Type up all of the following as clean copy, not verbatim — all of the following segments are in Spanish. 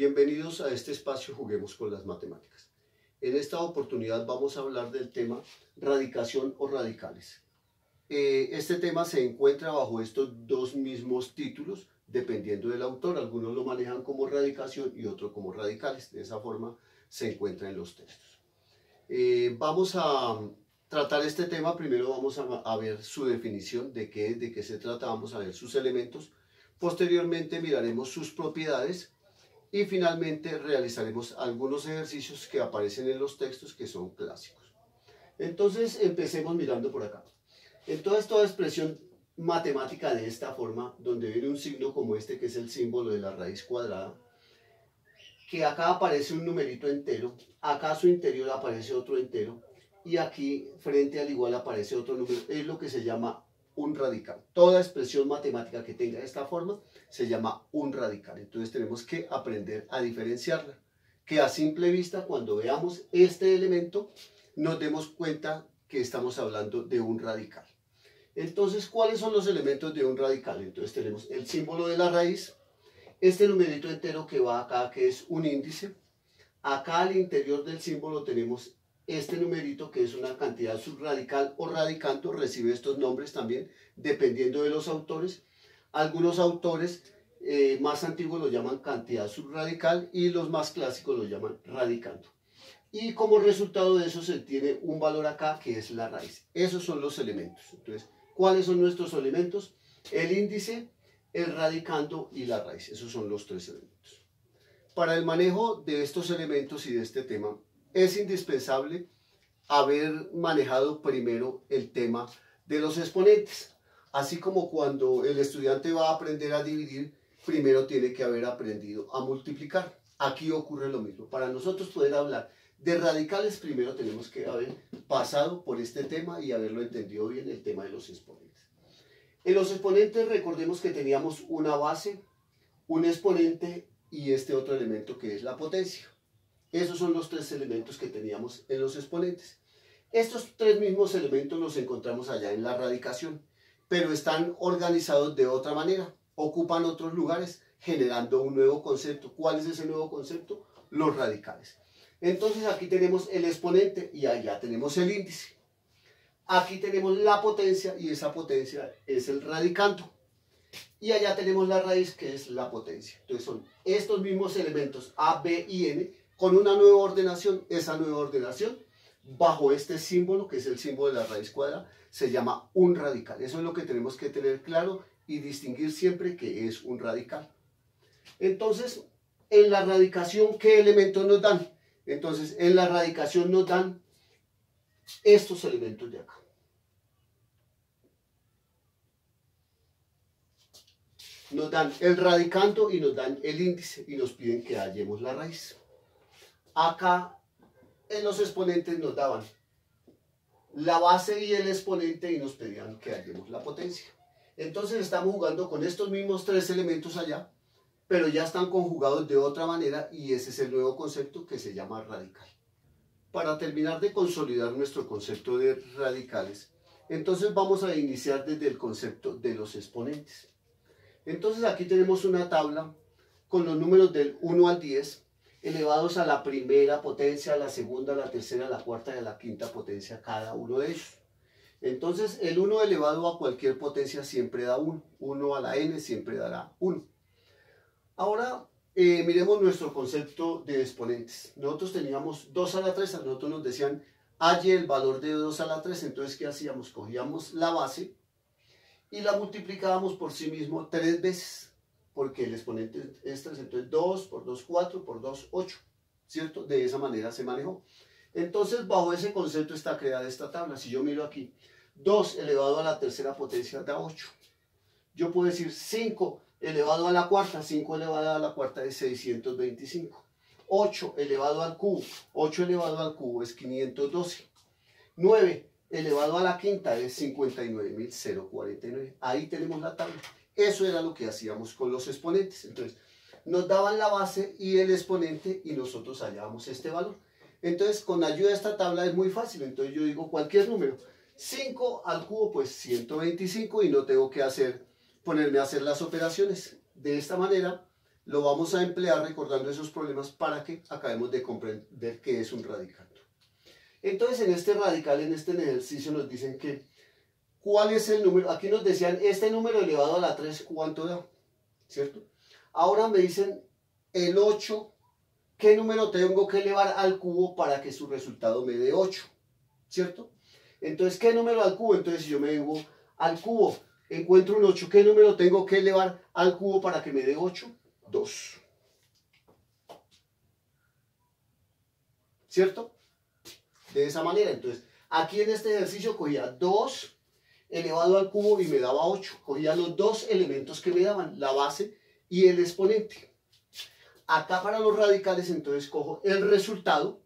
Bienvenidos a este espacio Juguemos con las Matemáticas. En esta oportunidad vamos a hablar del tema radicación o radicales. Este tema se encuentra bajo estos dos mismos títulos, dependiendo del autor. Algunos lo manejan como radicación y otros como radicales. De esa forma se encuentra en los textos. Vamos a tratar este tema. Primero vamos a ver su definición, de qué se trata. Vamos a ver sus elementos. Posteriormente miraremos sus propiedades. Y finalmente realizaremos algunos ejercicios que aparecen en los textos que son clásicos. Entonces empecemos mirando por acá. Entonces toda expresión matemática de esta forma, donde viene un signo como este que es el símbolo de la raíz cuadrada, que acá aparece un numerito entero, acá a su interior aparece otro entero, y aquí frente al igual aparece otro número, es lo que se llama un radical. Toda expresión matemática que tenga esta forma se llama un radical. Entonces tenemos que aprender a diferenciarla, que a simple vista cuando veamos este elemento nos demos cuenta que estamos hablando de un radical. Entonces, ¿cuáles son los elementos de un radical? Entonces tenemos el símbolo de la raíz, este numerito entero que va acá que es un índice, acá al interior del símbolo tenemos este numerito que es una cantidad subradical o radicando, recibe estos nombres también dependiendo de los autores. Algunos autores más antiguos lo llaman cantidad subradical y los más clásicos lo llaman radicando. Y como resultado de eso se tiene un valor acá que es la raíz. Esos son los elementos. Entonces, ¿cuáles son nuestros elementos? El índice, el radicando y la raíz. Esos son los tres elementos. Para el manejo de estos elementos y de este tema, es indispensable haber manejado primero el tema de los exponentes. Así como cuando el estudiante va a aprender a dividir, primero tiene que haber aprendido a multiplicar. Aquí ocurre lo mismo. Para nosotros poder hablar de radicales, primero tenemos que haber pasado por este tema y haberlo entendido bien, el tema de los exponentes. En los exponentes recordemos que teníamos una base, un exponente y este otro elemento que es la potencia. Esos son los tres elementos que teníamos en los exponentes. Estos tres mismos elementos los encontramos allá en la radicación, pero están organizados de otra manera, ocupan otros lugares, generando un nuevo concepto. ¿Cuál es ese nuevo concepto? Los radicales. Entonces aquí tenemos el exponente y allá tenemos el índice. Aquí tenemos la potencia y esa potencia es el radicando. Y allá tenemos la raíz que es la potencia. Entonces son estos mismos elementos A, B y N con una nueva ordenación. Esa nueva ordenación bajo este símbolo que es el símbolo de la raíz cuadrada se llama un radical. Eso es lo que tenemos que tener claro y distinguir siempre que es un radical. Entonces en la radicación, ¿qué elementos nos dan? Entonces en la radicación nos dan estos elementos de acá. Nos dan el radicando y nos dan el índice y nos piden que hallemos la raíz. Acá en los exponentes nos daban la base y el exponente y nos pedían que hallemos la potencia. Entonces estamos jugando con estos mismos tres elementos allá, pero ya están conjugados de otra manera y ese es el nuevo concepto que se llama radical. Para terminar de consolidar nuestro concepto de radicales, entonces vamos a iniciar desde el concepto de los exponentes. Entonces aquí tenemos una tabla con los números del 1 al 10 elevados a la primera potencia, a la segunda, a la tercera, a la cuarta y a la quinta potencia cada uno de ellos. Entonces el 1 elevado a cualquier potencia siempre da 1. 1 a la n siempre dará 1. Ahora miremos nuestro concepto de exponentes. Nosotros teníamos 2 a la 3, a nosotros nos decían halle el valor de 2 a la 3, entonces ¿qué hacíamos? Cogíamos la base y la multiplicábamos por sí mismo 3 veces, porque el exponente es 3, entonces 2 por 2, 4, por 2, 8, ¿cierto? De esa manera se manejó. Entonces, bajo ese concepto está creada esta tabla. Si yo miro aquí, 2 elevado a la tercera potencia da 8. Yo puedo decir 5 elevado a la cuarta, 5 elevado a la cuarta es 625. 8 elevado al cubo, 8 elevado al cubo es 512. 9 elevado a la quinta es 59.049. Ahí tenemos la tabla. Eso era lo que hacíamos con los exponentes. Entonces, nos daban la base y el exponente y nosotros hallábamos este valor. Entonces, con ayuda de esta tabla es muy fácil. Entonces, yo digo cualquier número. 5 al cubo, pues 125 y no tengo que ponerme a hacer las operaciones. De esta manera, lo vamos a emplear recordando esos problemas para que acabemos de comprender qué es un radical. Entonces en este radical, en este ejercicio nos dicen que ¿cuál es el número? Aquí nos decían este número elevado a la 3, ¿cuánto da? ¿Cierto? Ahora me dicen el 8, ¿qué número tengo que elevar al cubo para que su resultado me dé 8? ¿Cierto? Entonces, ¿qué número al cubo? Entonces, si yo me digo al cubo, encuentro un 8, ¿qué número tengo que elevar al cubo para que me dé 8? 2. ¿Cierto? De esa manera. Entonces, aquí en este ejercicio cogía 2 elevado al cubo y me daba 8. Cogía los dos elementos que me daban, la base y el exponente. Acá para los radicales, entonces cojo el resultado,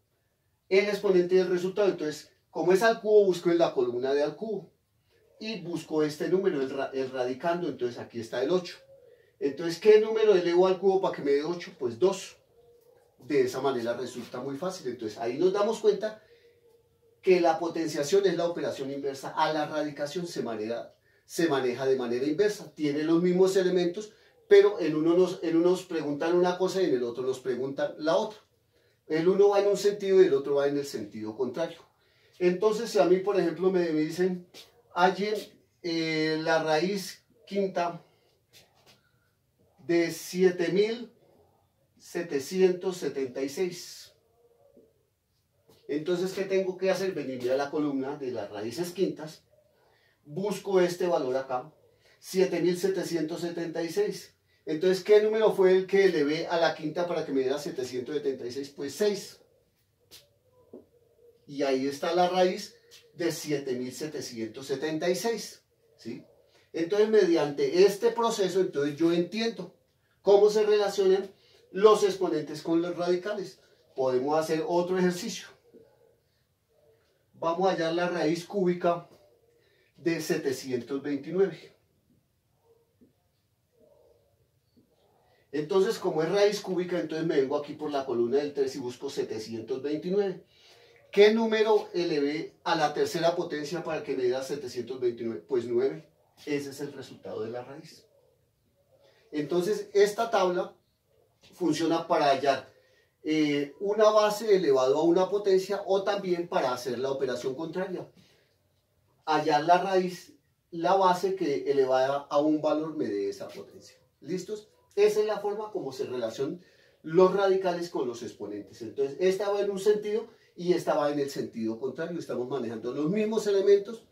el exponente del resultado. Entonces, como es al cubo, busco en la columna de al cubo. Y busco este número, el radicando. Entonces, aquí está el 8. Entonces, ¿qué número elevo al cubo para que me dé 8? Pues 2. De esa manera resulta muy fácil. Entonces, ahí nos damos cuenta que la potenciación es la operación inversa a la radicación, se maneja de manera inversa. Tiene los mismos elementos, pero en uno nos preguntan una cosa y en el otro nos preguntan la otra. El uno va en un sentido y el otro va en el sentido contrario. Entonces, si a mí, por ejemplo, me dicen, hallen la raíz quinta de 7.776. Entonces, ¿qué tengo que hacer? Venirme a la columna de las raíces quintas, busco este valor acá, 7.776. Entonces, ¿qué número fue el que elevé a la quinta para que me diera 776? Pues 6. Y ahí está la raíz de 7.776. ¿Sí? Entonces, mediante este proceso, entonces yo entiendo cómo se relacionan los exponentes con los radicales. Podemos hacer otro ejercicio. Vamos a hallar la raíz cúbica de 729. Entonces, como es raíz cúbica, entonces me vengo aquí por la columna del 3 y busco 729. ¿Qué número elevé a la tercera potencia para que me diera 729? Pues 9. Ese es el resultado de la raíz. Entonces, esta tabla funciona para hallar una base elevado a una potencia o también para hacer la operación contraria. Hallar la raíz, la base que elevada a un valor me dé esa potencia. ¿Listos? Esa es la forma como se relacionan los radicales con los exponentes. Entonces, esta va en un sentido y esta va en el sentido contrario. Estamos manejando los mismos elementos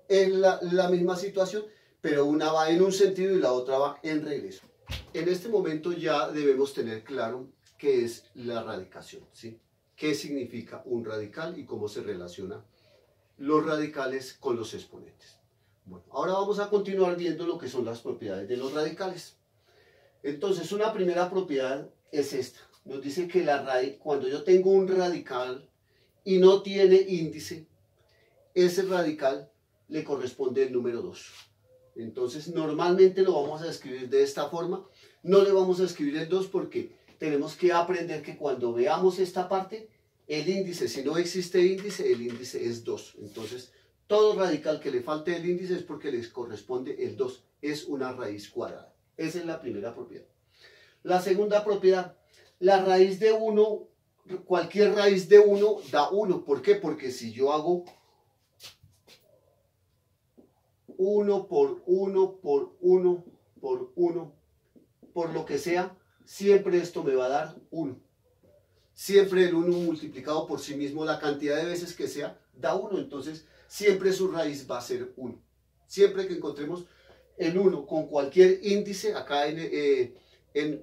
en la misma situación, pero una va en un sentido y la otra va en regreso. En este momento ya debemos tener claro qué es la radicación, ¿sí? ¿Qué significa un radical y cómo se relacionan los radicales con los exponentes? Bueno, ahora vamos a continuar viendo lo que son las propiedades de los radicales. Entonces, una primera propiedad es esta. Nos dice que la raíz, cuando yo tengo un radical y no tiene índice, ese radical le corresponde el número 2. Entonces, normalmente lo vamos a escribir de esta forma. No le vamos a escribir el 2 porque tenemos que aprender que cuando veamos esta parte, el índice, si no existe índice, el índice es 2. Entonces, todo radical que le falte el índice es porque les corresponde el 2. Es una raíz cuadrada. Esa es la primera propiedad. La segunda propiedad, la raíz de 1, cualquier raíz de 1 da 1. ¿Por qué? Porque si yo hago 1 por 1 por 1 por 1, por lo que sea, siempre esto me va a dar 1. Siempre el 1 multiplicado por sí mismo, la cantidad de veces que sea, da 1. Entonces, siempre su raíz va a ser 1. Siempre que encontremos el 1 con cualquier índice acá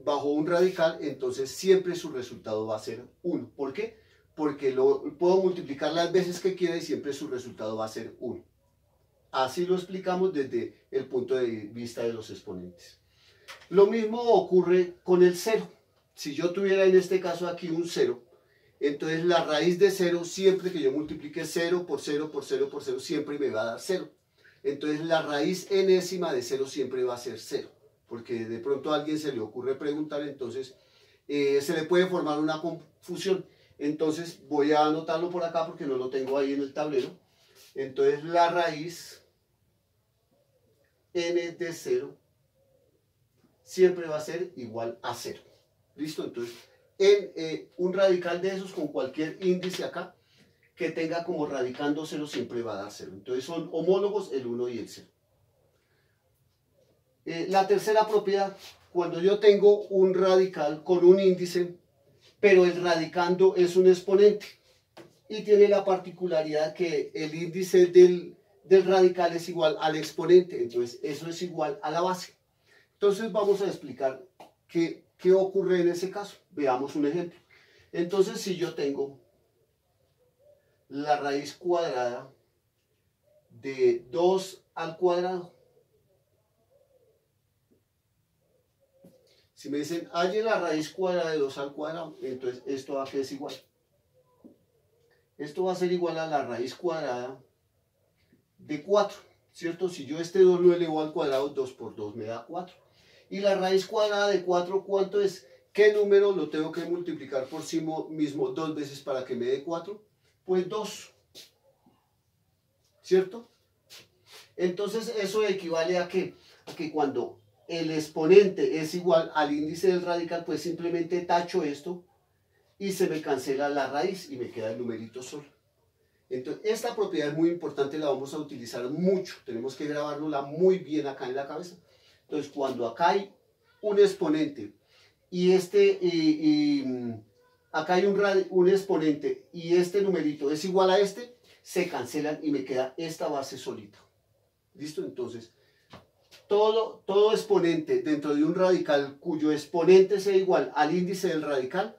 bajo un radical, entonces siempre su resultado va a ser 1. ¿Por qué? Porque lo puedo multiplicar las veces que quiera y siempre su resultado va a ser 1. Así lo explicamos desde el punto de vista de los exponentes. Lo mismo ocurre con el 0. Si yo tuviera en este caso aquí un 0, entonces la raíz de 0, siempre que yo multiplique 0 por 0 por 0 por 0, siempre me va a dar 0. Entonces la raíz enésima de 0 siempre va a ser 0. Porque de pronto a alguien se le ocurre preguntar, entonces se le puede formar una confusión. Entonces voy a anotarlo por acá porque no lo tengo ahí en el tablero. Entonces la raíz n de 0 siempre va a ser igual a 0. ¿Listo? Entonces, en un radical de esos con cualquier índice acá que tenga como radicando 0 siempre va a dar 0. Entonces son homólogos el 1 y el 0. La tercera propiedad, cuando yo tengo un radical con un índice, pero el radicando es un exponente y tiene la particularidad que el índice del radical es igual al exponente, entonces eso es igual a la base. Entonces vamos a explicar qué ocurre en ese caso. Veamos un ejemplo. Entonces si yo tengo la raíz cuadrada de 2 al cuadrado, si me dicen halle la raíz cuadrada de 2 al cuadrado, entonces esto va a ser igual. Esto va a ser igual a la raíz cuadrada de 4, ¿cierto? Si yo este 2 lo elevo al cuadrado, 2 por 2 me da 4. Y la raíz cuadrada de 4, ¿cuánto es? ¿Qué número lo tengo que multiplicar por sí mismo 2 veces para que me dé 4? Pues 2, ¿cierto? Entonces eso equivale a que cuando el exponente es igual al índice del radical, pues simplemente tacho esto y se me cancela la raíz y me queda el numerito solo. Entonces esta propiedad es muy importante, la vamos a utilizar mucho, tenemos que grabárnosla muy bien acá en la cabeza. Entonces cuando acá hay un exponente y acá hay un exponente y este numerito es igual a este, se cancelan y me queda esta base solita. ¿Listo? Entonces, todo exponente dentro de un radical cuyo exponente sea igual al índice del radical,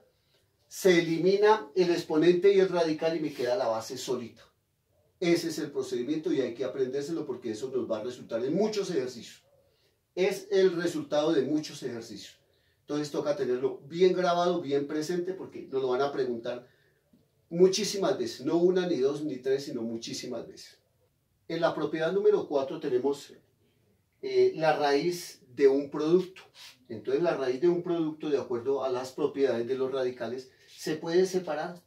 se elimina el exponente y el radical y me queda la base solita. Ese es el procedimiento y hay que aprendérselo porque eso nos va a resultar en muchos ejercicios. Es el resultado de muchos ejercicios. Entonces toca tenerlo bien grabado, bien presente, porque nos lo van a preguntar muchísimas veces. No una, ni dos, ni tres, sino muchísimas veces. En la propiedad número 4 tenemos la raíz de un producto. Entonces la raíz de un producto, de acuerdo a las propiedades de los radicales, se puede separar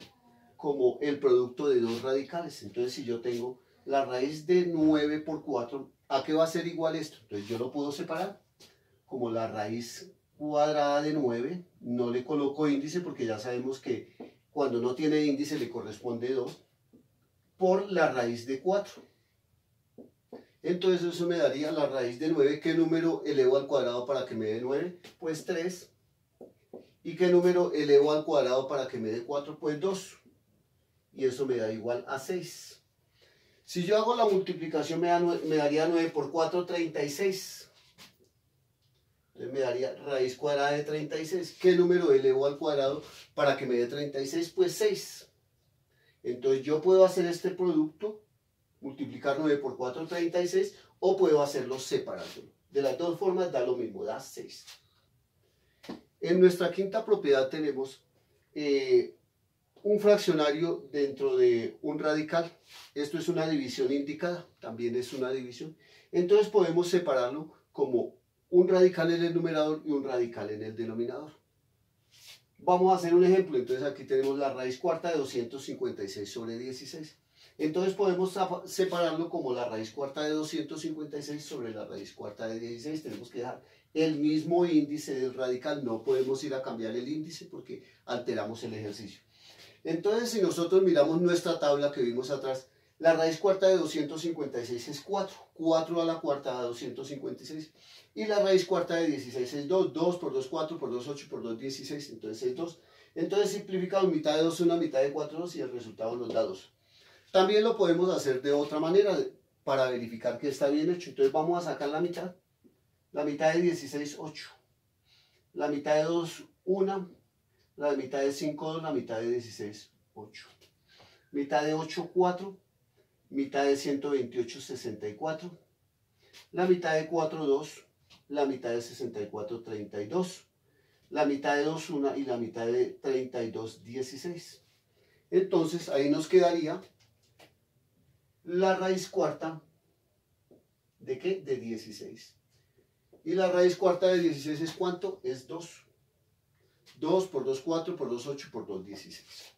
como el producto de dos radicales. Entonces si yo tengo la raíz de 9 por 4, ¿a qué va a ser igual esto? Entonces yo lo puedo separar como la raíz cuadrada de 9, no le coloco índice porque ya sabemos que cuando no tiene índice le corresponde 2, por la raíz de 4. Entonces eso me daría la raíz de 9. ¿Qué número elevo al cuadrado para que me dé 9? Pues 3. ¿Y qué número elevo al cuadrado para que me dé 4? Pues 2. Y eso me da igual a 6. Si yo hago la multiplicación me daría 9 por 4, 36. Entonces me daría raíz cuadrada de 36. ¿Qué número elevo al cuadrado para que me dé 36? Pues 6. Entonces yo puedo hacer este producto, multiplicar 9 por 4, 36, o puedo hacerlo separándolo. De las dos formas da lo mismo, da 6. En nuestra quinta propiedad tenemos un fraccionario dentro de un radical. Esto es una división indicada, también es una división. Entonces podemos separarlo como un radical en el numerador y un radical en el denominador. Vamos a hacer un ejemplo. Entonces aquí tenemos la raíz cuarta de 256 sobre 16. Entonces podemos separarlo como la raíz cuarta de 256 sobre la raíz cuarta de 16. Tenemos que dejar el mismo índice del radical. No podemos ir a cambiar el índice porque alteramos el ejercicio. Entonces si nosotros miramos nuestra tabla que vimos atrás, la raíz cuarta de 256 es 4. 4 a la cuarta da 256. Y la raíz cuarta de 16 es 2. 2 por 2, 4 por 2, 8 por 2, 16. Entonces es 2. Entonces simplificamos mitad de 2, 1, mitad de 4, 2 y el resultado nos da 2. También lo podemos hacer de otra manera para verificar que está bien hecho. Entonces vamos a sacar la mitad. La mitad de 16, 8. La mitad de 2, 1. La mitad de 5, 2. La mitad de 16, 8. Mitad de 8, 4. Mitad de 128, 64. La mitad de 4, 2. La mitad de 64, 32. La mitad de 2, 1. Y la mitad de 32, 16. Entonces ahí nos quedaría la raíz cuarta, ¿de qué? De 16. Y la raíz cuarta de 16 es ¿cuánto? Es 2. 2 por 2, 4 por 2, 8 por 2, 16.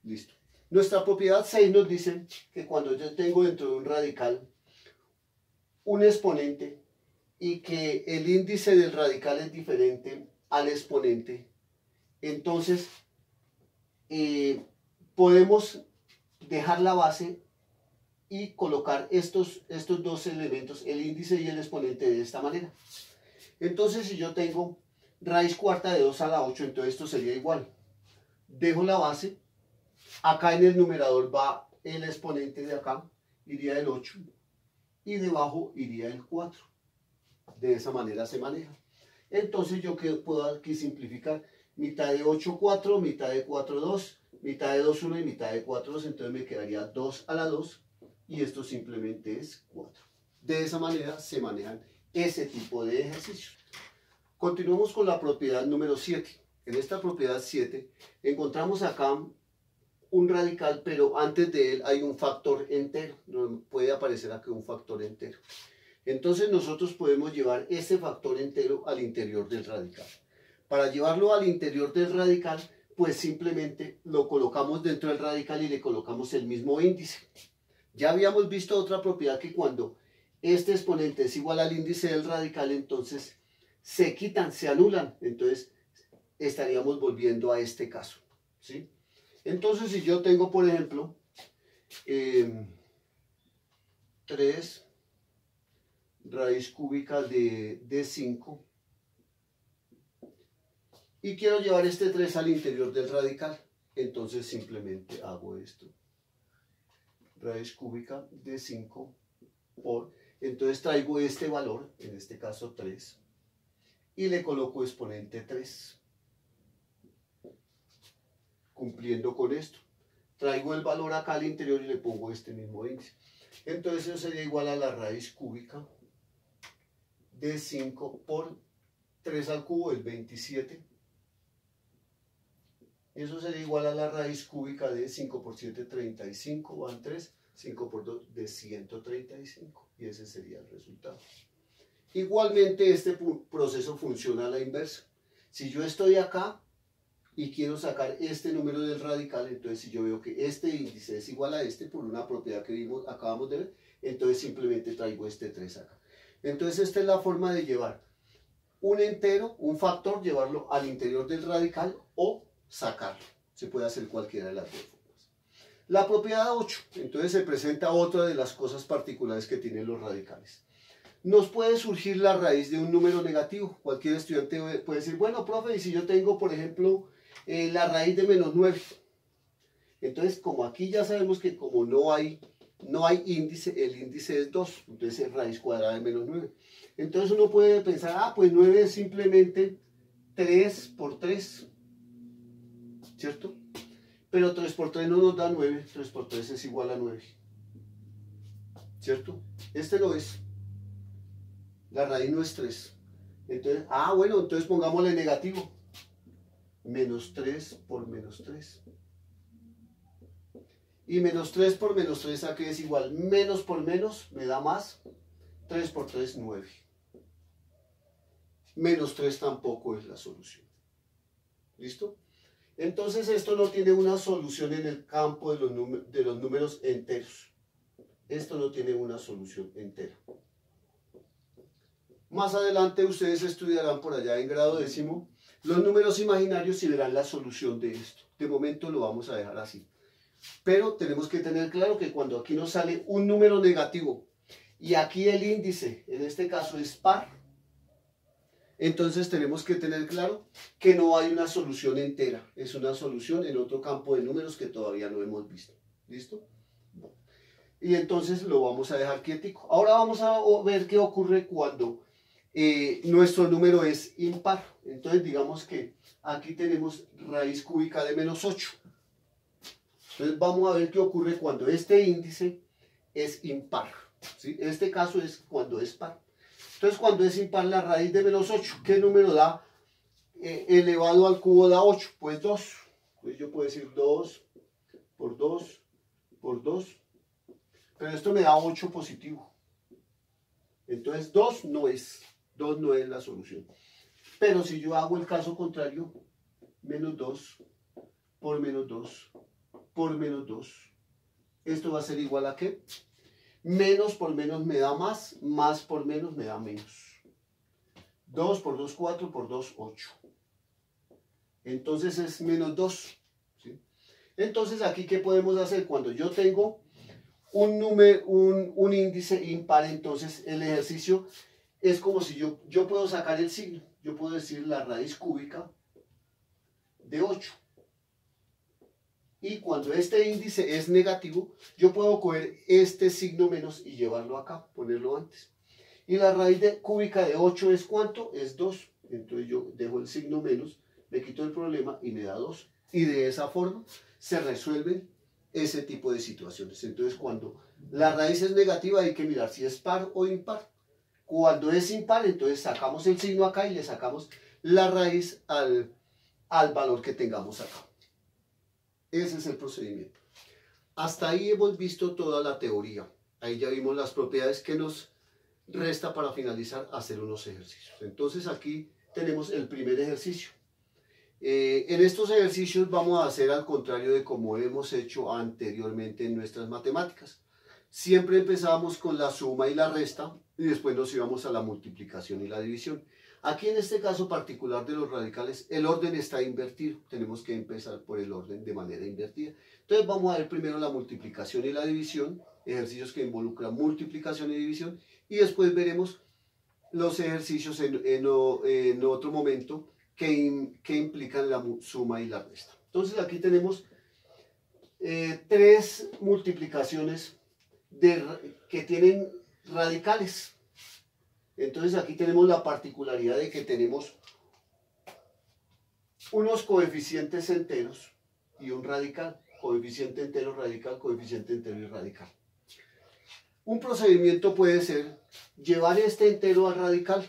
Listo. Nuestra propiedad 6 nos dice que cuando yo tengo dentro de un radical un exponente y que el índice del radical es diferente al exponente, Entonces, podemos dejar la base y colocar estos dos elementos, el índice y el exponente, de esta manera. Entonces, si yo tengo raíz cuarta de 2 a la 8, entonces esto sería igual. Dejo la base, acá en el numerador va el exponente de acá, iría el 8, y debajo iría el 4. De esa manera se maneja. Entonces yo puedo aquí simplificar mitad de 8, 4, mitad de 4, 2, mitad de 2, 1 y mitad de 4, 2. Entonces me quedaría 2 a la 2 y esto simplemente es 4. De esa manera se manejan ese tipo de ejercicios. Continuamos con la propiedad número 7. En esta propiedad 7 encontramos acá un radical, pero antes de él hay un factor entero. Nos puede aparecer aquí un factor entero. Entonces nosotros podemos llevar ese factor entero al interior del radical. Para llevarlo al interior del radical, pues simplemente lo colocamos dentro del radical y le colocamos el mismo índice. Ya habíamos visto otra propiedad que cuando este exponente es igual al índice del radical, entonces se quitan, se anulan. Entonces estaríamos volviendo a este caso, ¿sí? Entonces si yo tengo, por ejemplo, 3 raíz cúbica de 5 y quiero llevar este 3 al interior del radical, entonces simplemente hago esto, raíz cúbica de 5 por, entonces traigo este valor, en este caso 3, y le coloco exponente 3, cumpliendo con esto. Traigo el valor acá al interior y le pongo este mismo índice. Entonces eso sería igual a la raíz cúbica de 5 por 3 al cubo es 27. Eso sería igual a la raíz cúbica de 5 por 7, 35, van 3, 5 por 2 de 135. Y ese sería el resultado. Igualmente este proceso funciona a la inversa. Si yo estoy acá y quiero sacar este número del radical, entonces si yo veo que este índice es igual a este por una propiedad que acabamos de ver, entonces simplemente traigo este 3 acá. Entonces esta es la forma de llevar un entero, un factor, llevarlo al interior del radical o sacarlo. Se puede hacer cualquiera de las dos formas. La propiedad 8, entonces se presenta otra de las cosas particulares que tienen los radicales. Nos puede surgir la raíz de un número negativo. Cualquier estudiante puede decir, bueno, profe, y si yo tengo, por ejemplo, la raíz de menos 9. Entonces, como aquí ya sabemos que como no hay índice, el índice es 2, entonces es raíz cuadrada de menos 9. Entonces uno puede pensar, ah, pues 9 es simplemente 3 por 3, ¿cierto? Pero 3 por 3 no nos da 9, 3 por 3 es igual a 9, ¿cierto? Este lo es, la raíz no es 3. Entonces, bueno, entonces pongámosle negativo, menos 3 por menos 3. Y menos 3 por menos 3, ¿a qué es igual? Menos por menos me da más. 3 por 3, 9. Menos 3 tampoco es la solución. ¿Listo? Entonces esto no tiene una solución en el campo de los números enteros. Esto no tiene una solución entera. Más adelante ustedes estudiarán por allá en grado décimo los números imaginarios y verán la solución de esto. De momento lo vamos a dejar así. Pero tenemos que tener claro que cuando aquí nos sale un número negativo y aquí el índice, en este caso es par, entonces tenemos que tener claro que no hay una solución entera. Es una solución en otro campo de números que todavía no hemos visto. ¿Listo? Y entonces lo vamos a dejar quietico. Ahora vamos a ver qué ocurre cuando nuestro número es impar. Entonces digamos que aquí tenemos raíz cúbica de menos 8. Entonces vamos a ver qué ocurre cuando este índice es impar, ¿sí? En este caso es cuando es par. Entonces cuando es impar la raíz de menos 8, ¿qué número da? Elevado al cubo da 8, pues 2. Pues yo puedo decir 2 por 2 por 2. Pero esto me da 8 positivo. Entonces 2 no es la solución. Pero si yo hago el caso contrario, menos 2 por menos 2 por menos 2. Esto va a ser igual a ¿qué? Menos por menos me da más por menos me da menos. 2 por 2, 4, por 2, 8. Entonces es menos 2. ¿Sí? Entonces aquí, ¿qué podemos hacer? Cuando yo tengo un índice impar, entonces el ejercicio es como si yo puedo sacar el signo. Yo puedo decir la raíz cúbica de 8. Y cuando este índice es negativo, yo puedo coger este signo menos y llevarlo acá, ponerlo antes. Y la raíz cúbica de 8 es ¿cuánto? Es 2. Entonces yo dejo el signo menos, le quito el problema y me da 2. Y de esa forma se resuelven ese tipo de situaciones. Entonces cuando la raíz es negativa hay que mirar si es par o impar. Cuando es impar, entonces sacamos el signo acá y le sacamos la raíz al valor que tengamos acá. Ese es el procedimiento. Hasta ahí hemos visto toda la teoría. Ahí ya vimos las propiedades que nos resta para finalizar hacer unos ejercicios. Entonces aquí tenemos el primer ejercicio. En estos ejercicios vamos a hacer al contrario de como hemos hecho anteriormente en nuestras matemáticas. Siempre empezamos con la suma y la resta y después nos íbamos a la multiplicación y la división. Aquí en este caso particular de los radicales, el orden está invertido. Tenemos que empezar por el orden de manera invertida. Entonces vamos a ver primero la multiplicación y la división, ejercicios que involucran multiplicación y división, y después veremos los ejercicios en otro momento que implican la suma y la resta. Entonces aquí tenemos 3 multiplicaciones que tienen radicales. Entonces aquí tenemos la particularidad de que tenemos unos coeficientes enteros y un radical. Coeficiente entero, radical, coeficiente entero y radical. Un procedimiento puede ser llevar este entero al radical,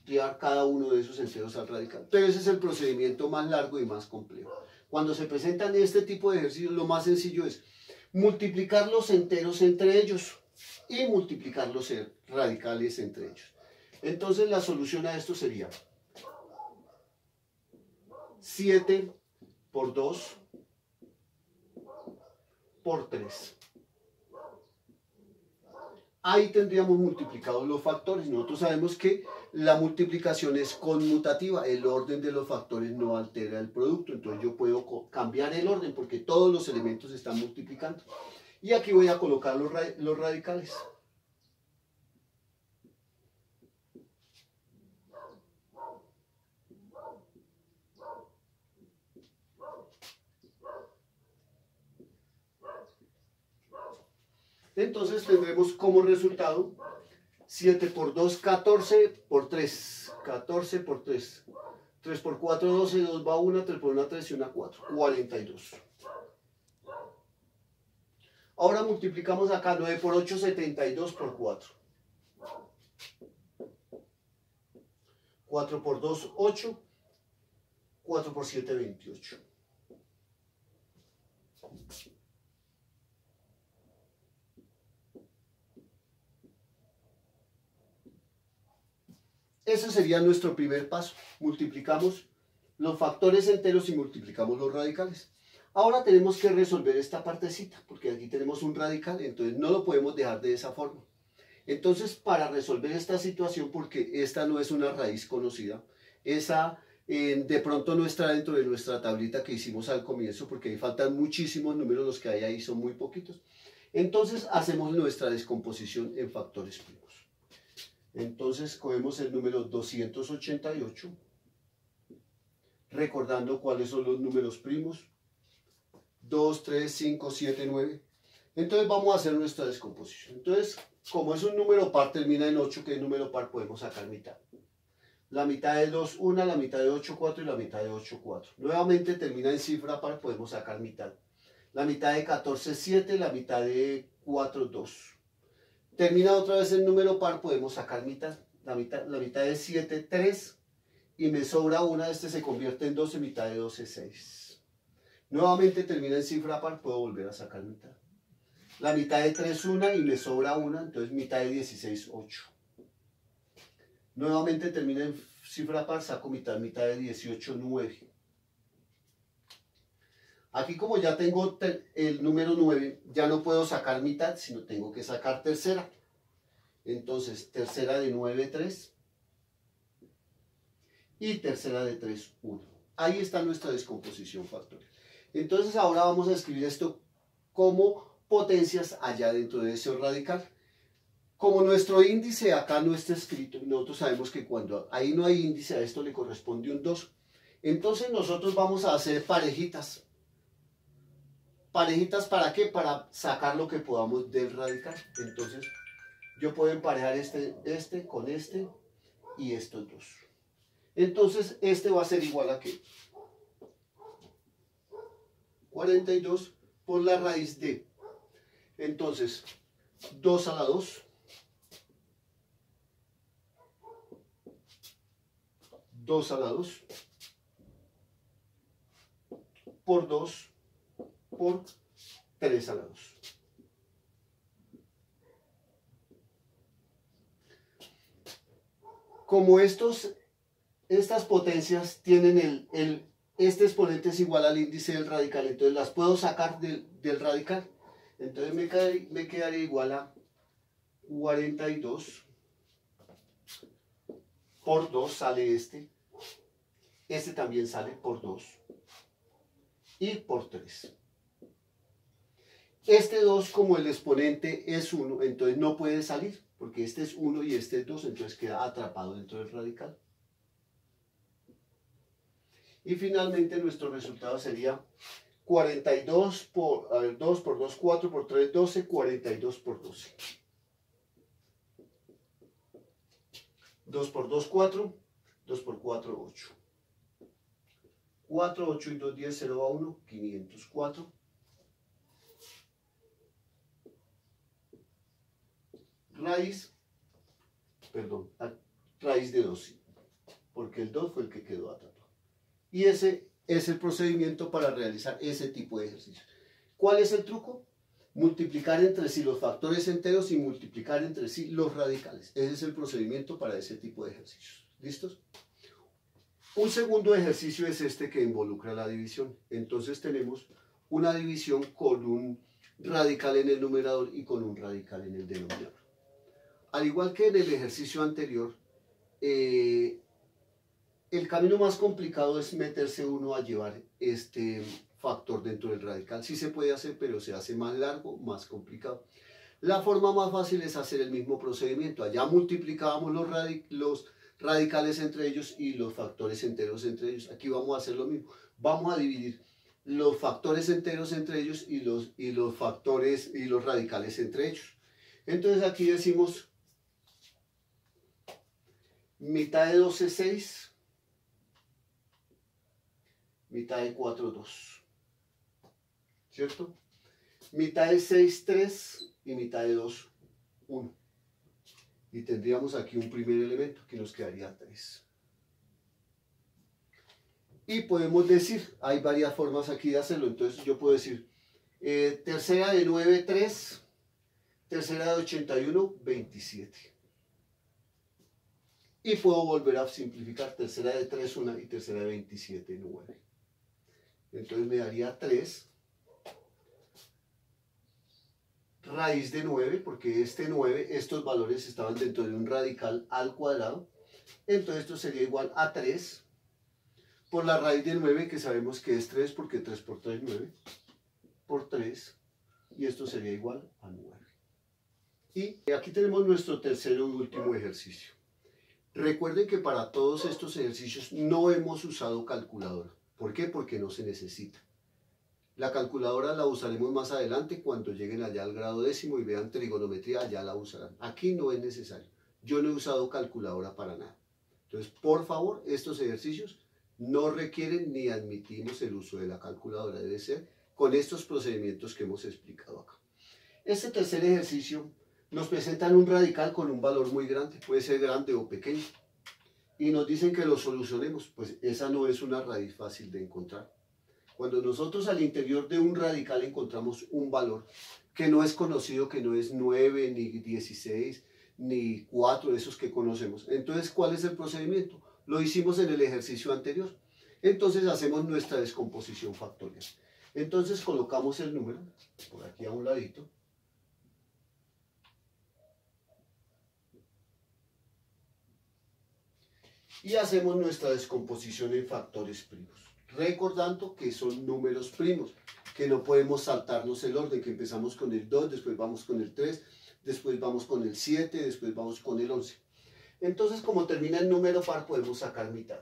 llevar cada uno de esos enteros al radical. Pero ese es el procedimiento más largo y más complejo. Cuando se presentan este tipo de ejercicios, lo más sencillo es multiplicar los enteros entre ellos y multiplicar los radicales entre ellos. Entonces la solución a esto sería 7 por 2 por 3. Ahí tendríamos multiplicados los factores. Nosotros sabemos que la multiplicación es conmutativa, el orden de los factores no altera el producto, entonces yo puedo cambiar el orden porque todos los elementos están multiplicando. Y aquí voy a colocar los radicales. Entonces tendremos como resultado 7 por 2, 14 por 3. 14 por 3. 3 por 4, 12, 2 va 1, 3 por 1, 3 y 1, 4. 42. Ahora multiplicamos acá 9 por 8, 72 por 4. 4 por 2, 8. 4 por 7, 28. Ese sería nuestro primer paso. Multiplicamos los factores enteros y multiplicamos los radicales. Ahora tenemos que resolver esta partecita, porque aquí tenemos un radical, entonces no lo podemos dejar de esa forma. Entonces, para resolver esta situación, porque esta no es una raíz conocida, esa de pronto no está dentro de nuestra tablita que hicimos al comienzo, porque ahí faltan muchísimos números, los que hay ahí son muy poquitos. Entonces, hacemos nuestra descomposición en factores primos. Entonces cogemos el número 288, recordando cuáles son los números primos, 2, 3, 5, 7, 9. Entonces vamos a hacer nuestra descomposición. Entonces, como es un número par, termina en 8, que es número par, podemos sacar mitad. La mitad de 2, 1, la mitad de 8, 4 y la mitad de 8, 4. Nuevamente termina en cifra par, podemos sacar mitad. La mitad de 14, 7, la mitad de 4, 2. Termina otra vez el número par, podemos sacar mitad. La mitad de 7, 3. Y me sobra una, este se convierte en 12, mitad de 12, 6. Nuevamente termina en cifra par, puedo volver a sacar mitad. La mitad de 3, 1 y me sobra una, entonces mitad de 16, 8. Nuevamente termina en cifra par, saco mitad de 18, 9. Aquí como ya tengo el número 9, ya no puedo sacar mitad, sino tengo que sacar tercera. Entonces, tercera de 9, 3. Y tercera de 3, 1. Ahí está nuestra descomposición factorial. Entonces ahora vamos a escribir esto como potencias allá dentro de ese radical. Como nuestro índice acá no está escrito, nosotros sabemos que cuando ahí no hay índice, a esto le corresponde un 2. Entonces nosotros vamos a hacer parejitas. ¿Parejitas para qué? Para sacar lo que podamos del radical. Entonces yo puedo emparejar este con este y estos dos. Entonces este va a ser igual a ¿qué? 42 por la raíz de. Entonces 2 a la 2. 2 a la 2 por 2 por 3 a la 2. Como estas potencias tienen este exponente es igual al índice del radical, entonces las puedo sacar del radical. Entonces me quedaría igual a 42 por 2 sale este también sale por 2 y por 3. Este 2 como el exponente es 1, entonces no puede salir, porque este es 1 y este es 2, entonces queda atrapado dentro del radical. Y finalmente nuestro resultado sería 42 por, 2 por 2, 4 por 3, 12, 42 por 12. 2 por 2, 4, 2 por 4, 8. 4, 8 y 2, 10, 0 a 1, 504. Raíz de 12, porque el 2 fue el que quedó atrapado. Y ese es el procedimiento para realizar ese tipo de ejercicios. ¿Cuál es el truco? Multiplicar entre sí los factores enteros y multiplicar entre sí los radicales. Ese es el procedimiento para ese tipo de ejercicios. ¿Listos? Un segundo ejercicio es este que involucra la división. Entonces tenemos una división con un radical en el numerador y con un radical en el denominador. Al igual que en el ejercicio anterior, el camino más complicado es meterse uno a llevar este factor dentro del radical. Sí se puede hacer, pero se hace más largo, más complicado. La forma más fácil es hacer el mismo procedimiento. Allá multiplicábamos los radicales entre ellos y los factores enteros entre ellos. Aquí vamos a hacer lo mismo. Vamos a dividir los factores enteros entre ellos y los factores y los radicales entre ellos. Entonces aquí decimos mitad de 12, 6. Mitad de 4, 2. ¿Cierto? Mitad de 6, 3 y mitad de 2, 1. Y tendríamos aquí un primer elemento que nos quedaría 3. Y podemos decir, hay varias formas aquí de hacerlo, entonces yo puedo decir tercera de 9, 3, tercera de 81, 27. Y puedo volver a simplificar, tercera de 3, 1 y tercera de 27, 9. Entonces me daría 3 raíz de 9, porque este 9, estos valores estaban dentro de un radical al cuadrado. Entonces esto sería igual a 3 por la raíz de 9, que sabemos que es 3, porque 3 por 3 es 9, por 3, y esto sería igual a 9. Y aquí tenemos nuestro tercero y último ejercicio. Recuerden que para todos estos ejercicios no hemos usado calculadora. ¿Por qué? Porque no se necesita. La calculadora la usaremos más adelante cuando lleguen allá al grado décimo y vean trigonometría, allá la usarán. Aquí no es necesario. Yo no he usado calculadora para nada. Entonces, por favor, estos ejercicios no requieren ni admitimos el uso de la calculadora. Debe ser con estos procedimientos que hemos explicado acá. Este tercer ejercicio nos presentan un radical con un valor muy grande. Puede ser grande o pequeño. Y nos dicen que lo solucionemos. Pues esa no es una raíz fácil de encontrar. Cuando nosotros al interior de un radical encontramos un valor que no es conocido, que no es 9, ni 16, ni 4 de esos que conocemos. Entonces, ¿cuál es el procedimiento? Lo hicimos en el ejercicio anterior. Entonces hacemos nuestra descomposición factorial. Entonces colocamos el número por aquí a un ladito. Y hacemos nuestra descomposición en factores primos. recordando que son números primos, que no podemos saltarnos el orden, que empezamos con el 2, después vamos con el 3, después vamos con el 7, después vamos con el 11. Entonces, como termina en número par, podemos sacar mitad.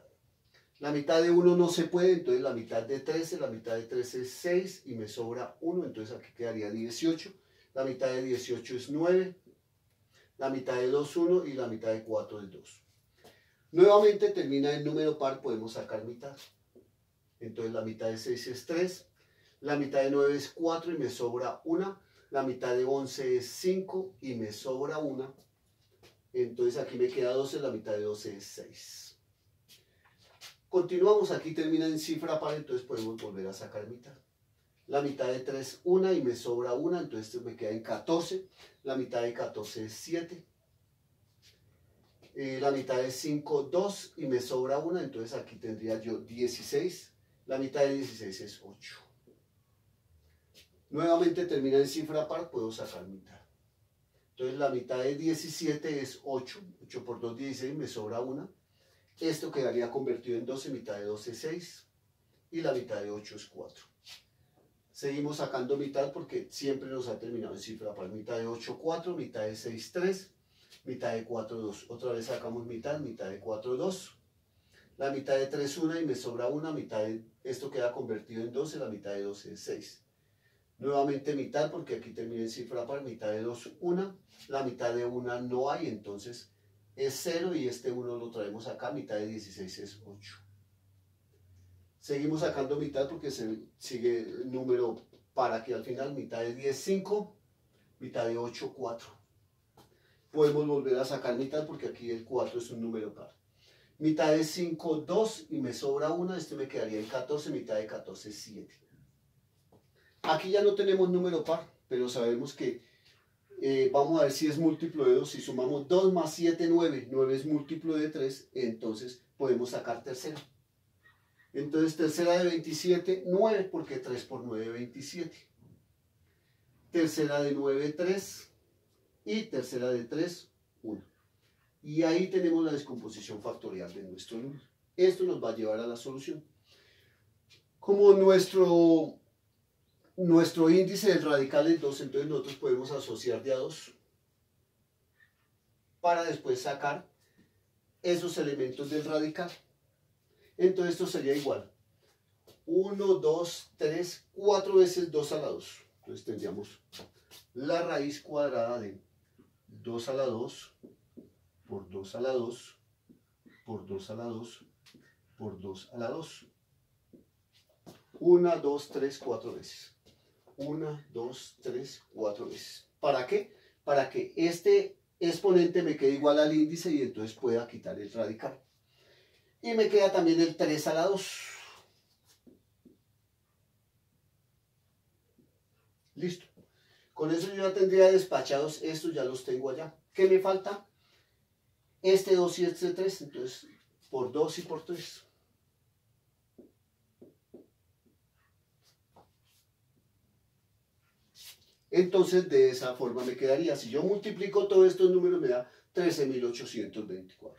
La mitad de 1 no se puede, entonces la mitad de 13, la mitad de 13 es 6 y me sobra 1, entonces aquí quedaría 18. La mitad de 18 es 9, la mitad de 2 es 1 y la mitad de 4 es 2. Nuevamente termina en número par, podemos sacar mitad. Entonces la mitad de 6 es 3, la mitad de 9 es 4 y me sobra 1, la mitad de 11 es 5 y me sobra 1. Entonces aquí me queda 12, la mitad de 12 es 6. Continuamos, aquí termina en cifra par, entonces podemos volver a sacar mitad. La mitad de 3 1 y me sobra 1, entonces esto me queda en 14. La mitad de 14 es 7. La mitad de 5 2 y me sobra 1, entonces aquí tendría yo 16. La mitad de 16 es 8. Nuevamente termina en cifra par, puedo sacar mitad. Entonces la mitad de 17 es 8. 8 por 2, 16, me sobra 1. Esto quedaría convertido en 12, mitad de 12 es 6. Y la mitad de 8 es 4. Seguimos sacando mitad porque siempre nos ha terminado en cifra par. Mitad de 8, 4. Mitad de 6, 3. Mitad de 4, 2. Otra vez sacamos mitad. Mitad de 4, 2. La mitad de 3, 1 y me sobra 1. Esto queda convertido en 12. La mitad de 12 es 6. Nuevamente mitad porque aquí termina en cifra par. Mitad de 2, 1. La mitad de 1 no hay, entonces es 0 y este 1 lo traemos acá. Mitad de 16 es 8. Seguimos sacando mitad porque se sigue el número par aquí al final. Mitad de 10, 5. Mitad de 8, 4. Podemos volver a sacar mitad porque aquí el 4 es un número par. Mitad de 5, 2 y me sobra 1. Este me quedaría en 14. Mitad de 14 es 7. Aquí ya no tenemos número par, pero sabemos que vamos a ver si es múltiplo de 2. Si sumamos 2 más 7, 9. 9 es múltiplo de 3, entonces podemos sacar tercera. Entonces tercera de 27, 9, porque 3 por 9, 27. Tercera de 9, 3. Y tercera de 3, 1. Y ahí tenemos la descomposición factorial de nuestro número. Esto nos va a llevar a la solución. Como nuestro índice del radical es 2, entonces nosotros podemos asociar de a 2 para después sacar esos elementos del radical. Entonces esto sería igual 1, 2, 3, 4 veces 2 a la 2. Entonces tendríamos la raíz cuadrada de 2 a la 2 por 2 a la 2 por 2 a la 2 por 2 a la 2. 1, 2, 3, 4 veces. 1, 2, 3, 4 veces. ¿Para qué? Para que este exponente me quede igual al índice y entonces pueda quitar el radical. Y me queda también el 3 a la 2. Listo. Con eso yo ya tendría despachados estos, ya los tengo allá. ¿Qué me falta? Este 2 y este 3, entonces por 2 y por 3. Entonces de esa forma me quedaría. Si yo multiplico todos estos números me da 13.824.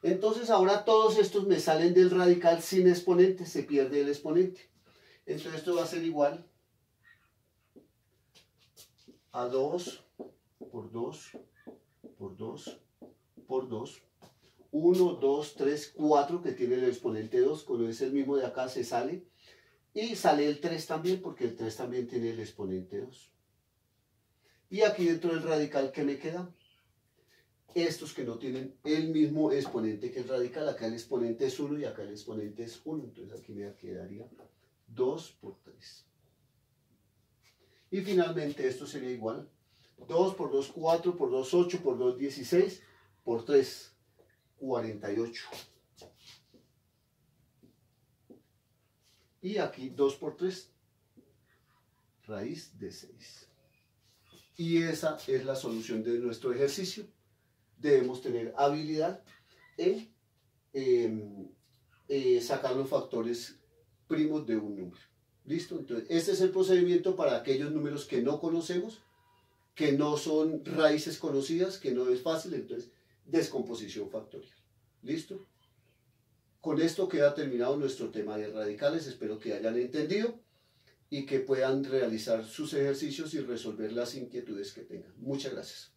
Entonces ahora todos estos me salen del radical sin exponente, se pierde el exponente. Entonces esto va a ser igual a 2 por 2 por 2 por 2. 1, 2, 3, 4 que tiene el exponente 2, cuando es el mismo de acá se sale. Y sale el 3 también porque el 3 también tiene el exponente 2. Y aquí dentro del radical, ¿qué me queda? Estos que no tienen el mismo exponente que el radical. Acá el exponente es 1 y acá el exponente es 1. Entonces aquí me quedaría 2 por 3. Y finalmente esto sería igual. 2 por 2, 4 por 2, 8 por 2, 16 por 3, 48. Y aquí 2 por 3, raíz de 6. Y esa es la solución de nuestro ejercicio. Debemos tener habilidad en sacar los factores primos de un número. ¿Listo? Entonces, este es el procedimiento para aquellos números que no conocemos, que no son raíces conocidas, que no es fácil. Entonces, descomposición factorial. ¿Listo? Con esto queda terminado nuestro tema de radicales. Espero que hayan entendido y que puedan realizar sus ejercicios y resolver las inquietudes que tengan. Muchas gracias.